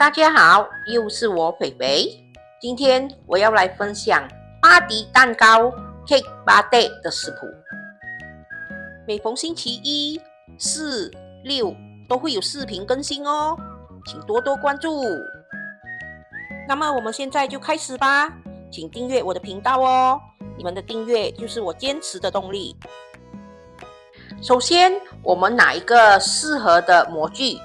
大家好，又是我肥肥。今天我要来分享巴迪蛋糕 Cake Bade 的食谱。每逢星期一、四、六都会有视频更新哦，请多多关注。那么我们现在就开始吧，请订阅我的频道哦，你们的订阅就是我坚持的动力。首先，我们拿一个适合的模具，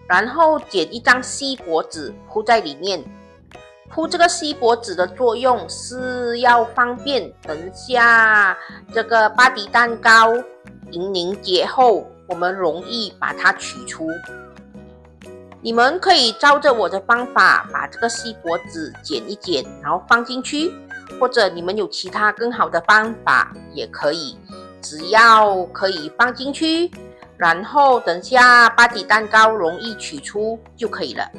然后剪一张锡箔纸铺在里面。铺这个锡箔纸的作用是要方便等下这个巴迪蛋糕凝结后，我们容易把它取出。你们可以照着我的方法把这个锡箔纸剪一剪，然后放进去，或者你们有其他更好的方法也可以，只要可以放进去，然后等下巴迪蛋糕容易取出就可以了。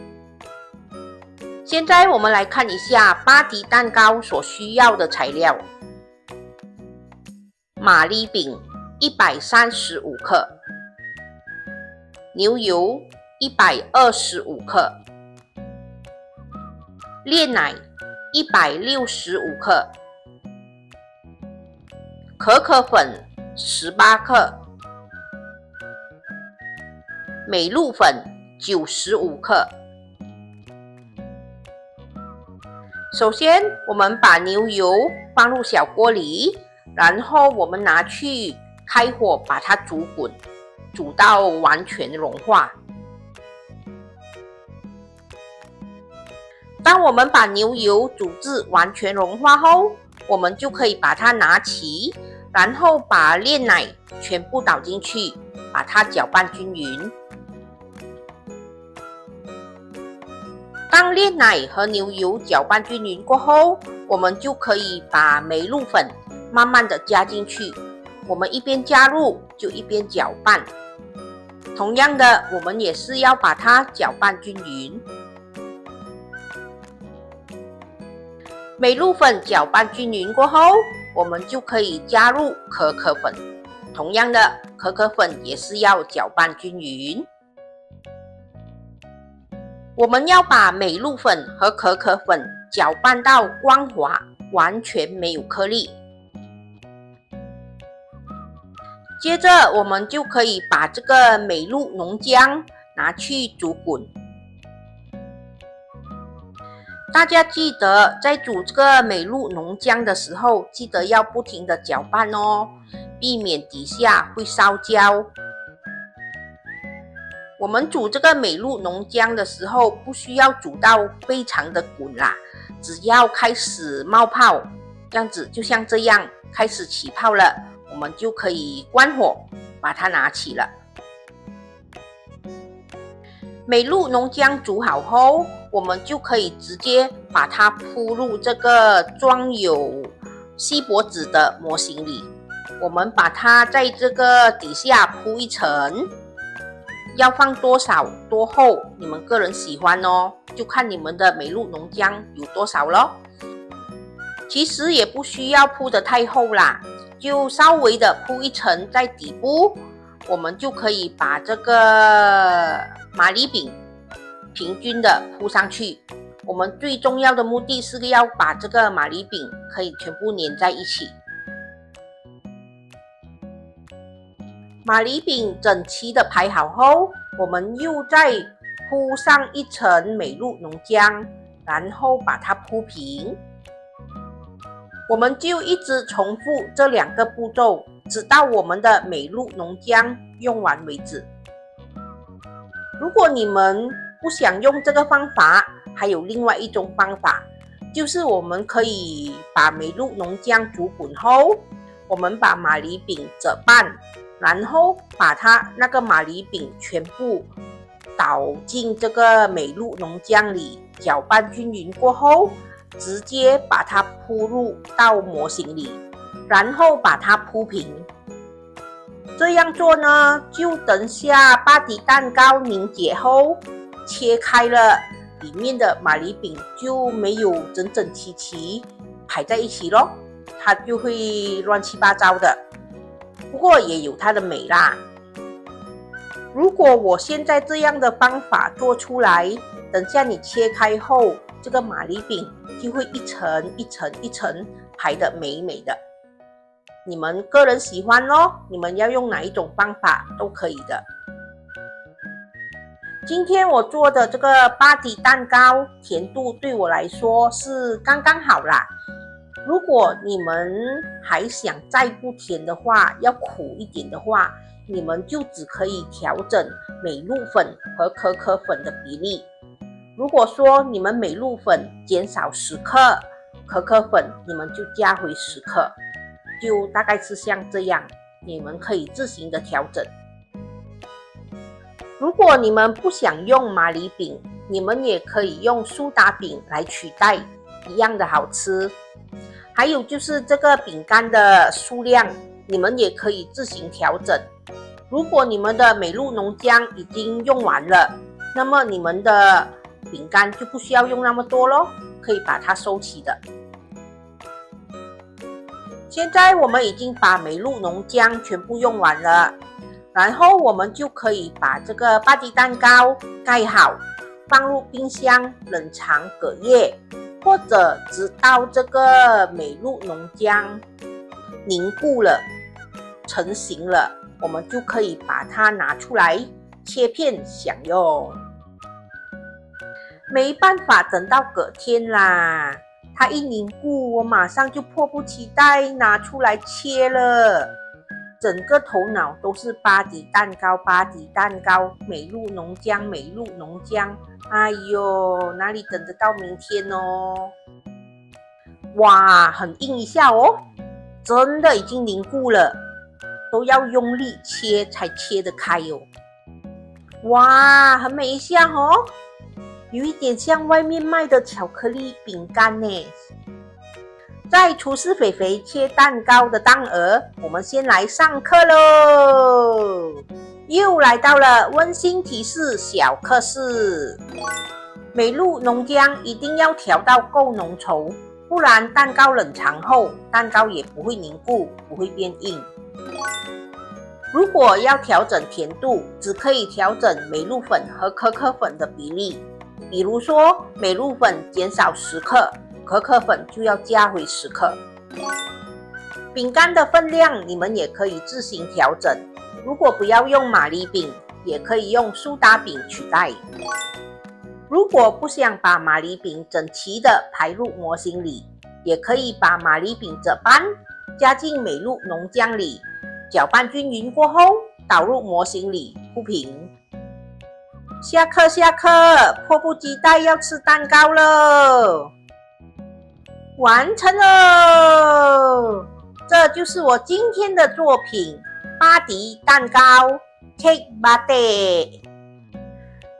现在我们来看一下巴迪蛋糕所需要的材料：马铃饼135克，牛油125克，炼奶165克，可可粉18克，美露粉95克。首先，我们把牛油放入小锅里，然后我们拿去开火把它煮滚，煮到完全融化。当我们把牛油煮至完全融化后，我们就可以把它拿起，然后把炼奶全部倒进去，把它搅拌均匀。当炼奶和牛油搅拌均匀过后，我们就可以把美露粉慢慢的加进去。我们一边加入就一边搅拌。同样的，我们也是要把它搅拌均匀。美露粉搅拌均匀过后，我们就可以加入可可粉。同样的，可可粉也是要搅拌均匀。我们要把美露粉和可可粉搅拌到光滑，完全没有颗粒。接着，我们就可以把这个美露浓浆拿去煮滚。大家记得在煮这个美露浓浆的时候，记得要不停的搅拌哦，避免底下会烧焦。我们煮这个美露浓浆的时候，不需要煮到非常的滚啦，只要开始冒泡，这样子就像这样开始起泡了，我们就可以关火，把它拿起了。美露浓浆煮好后，我们就可以直接把它铺入这个装有锡箔纸的模型里。我们把它在这个底下铺一层，要放多少多厚，你们个人喜欢哦，就看你们的美露浓浆有多少咯。其实也不需要铺得太厚啦，就稍微的铺一层在底部，我们就可以把这个马铃饼平均的铺上去。我们最重要的目的是要把这个马铃饼可以全部粘在一起。马铃饼整齐的排好后，我们又再铺上一层美露浓浆，然后把它铺平。我们就一直重复这2个步骤，直到我们的美露浓浆用完为止。如果你们不想用这个方法，还有另外一种方法，就是我们可以把美露浓浆煮滚后，我们把马铃饼折半，然后把它那个马铃饼全部倒进这个美露浓浆里，搅拌均匀过后，直接把它铺入到模型里，然后把它铺平。这样做呢，就等下巴迪蛋糕凝结后，切开了，里面的马铃饼就没有整整齐齐排在一起咯，它就会乱七八糟的。不过也有它的美啦。如果我现在这样的方法做出来，等下你切开后，这个马铃饼就会一层一层一层排得美美的。你们个人喜欢咯，你们要用哪一种方法都可以的。今天我做的这个巴迪蛋糕，甜度对我来说是刚刚好啦。如果你们还想再不甜的话，要苦一点的话，你们就只可以调整美露粉和可可粉的比例。如果说你们美露粉减少10克，可可粉你们就加回10克，就大概是像这样，你们可以自行的调整。如果你们不想用马铃饼，你们也可以用苏打饼来取代，一样的好吃。还有就是这个饼干的数量，你们也可以自行调整。如果你们的美露浓浆已经用完了，那么你们的饼干就不需要用那么多咯，可以把它收起的。现在我们已经把美露浓浆全部用完了，然后我们就可以把这个巴迪蛋糕盖好，放入冰箱冷藏隔夜，或者直到这个美露浓浆凝固了成型了，我们就可以把它拿出来切片享用。没办法等到隔天啦，它一凝固，我马上就迫不及待拿出来切了。整个头脑都是巴迪蛋糕，巴迪蛋糕，美露浓浆，美露浓浆。哎呦，哪里等得到明天哦？哇，很硬一下哦，真的已经凝固了，都要用力切才切得开哦。哇，很美一下哦，有一点像外面卖的巧克力饼干呢。在厨师肥肥切蛋糕的当儿，我们先来上课喽！又来到了温馨提示小课室。美露浓浆一定要调到够浓稠，不然蛋糕冷藏后，蛋糕也不会凝固，不会变硬。如果要调整甜度，只可以调整美露粉和可可粉的比例。比如说，美露粉减少10克，可可粉就要加回10克。饼干的分量你们也可以自行调整，如果不要用马铃饼，也可以用苏打饼取代。如果不想把马铃饼整齐的排入模型里，也可以把马铃饼折半，加进美露浓浆里，搅拌均匀过后，倒入模型里铺平。下课，迫不及待要吃蛋糕了。完成了，这就是我今天的作品巴迪蛋糕 Cake Batte。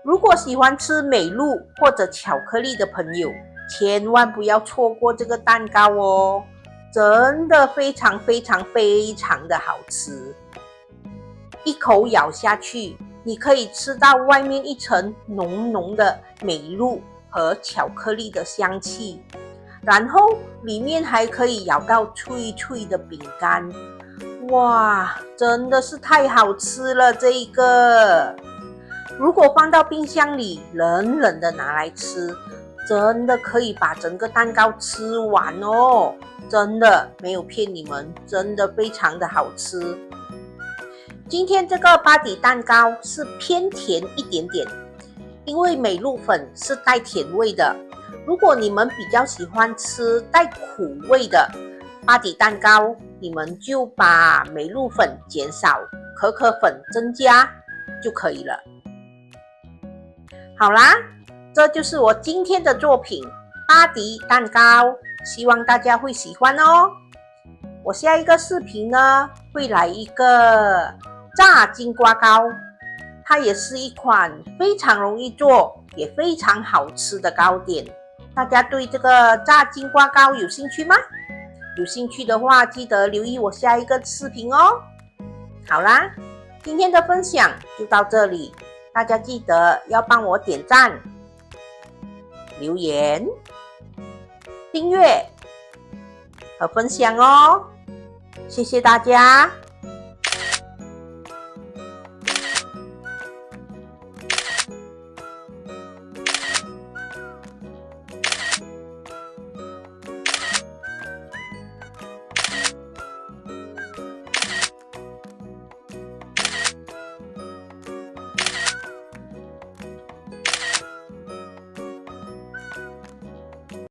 如果喜欢吃美露或者巧克力的朋友，千万不要错过这个蛋糕哦，真的非常的好吃。一口咬下去，你可以吃到外面一层浓浓的美露和巧克力的香气，然后里面还可以咬到脆脆的饼干。哇，真的是太好吃了这一个。如果放到冰箱里冷冷的拿来吃，真的可以把整个蛋糕吃完哦，真的没有骗你们，真的非常的好吃。今天这个巴迪蛋糕是偏甜一点点，因为美露粉是带甜味的。如果你们比较喜欢吃带苦味的巴迪蛋糕，你们就把美露粉减少，可可粉增加就可以了。好啦，这就是我今天的作品巴迪蛋糕，希望大家会喜欢哦。我下一个视频呢，会来一个炸金瓜糕，它也是一款非常容易做也非常好吃的糕点。大家对这个炸金瓜糕有兴趣吗？有兴趣的话，记得留意我下一个视频哦。好啦，今天的分享就到这里，大家记得要帮我点赞、留言、订阅和分享哦。谢谢大家。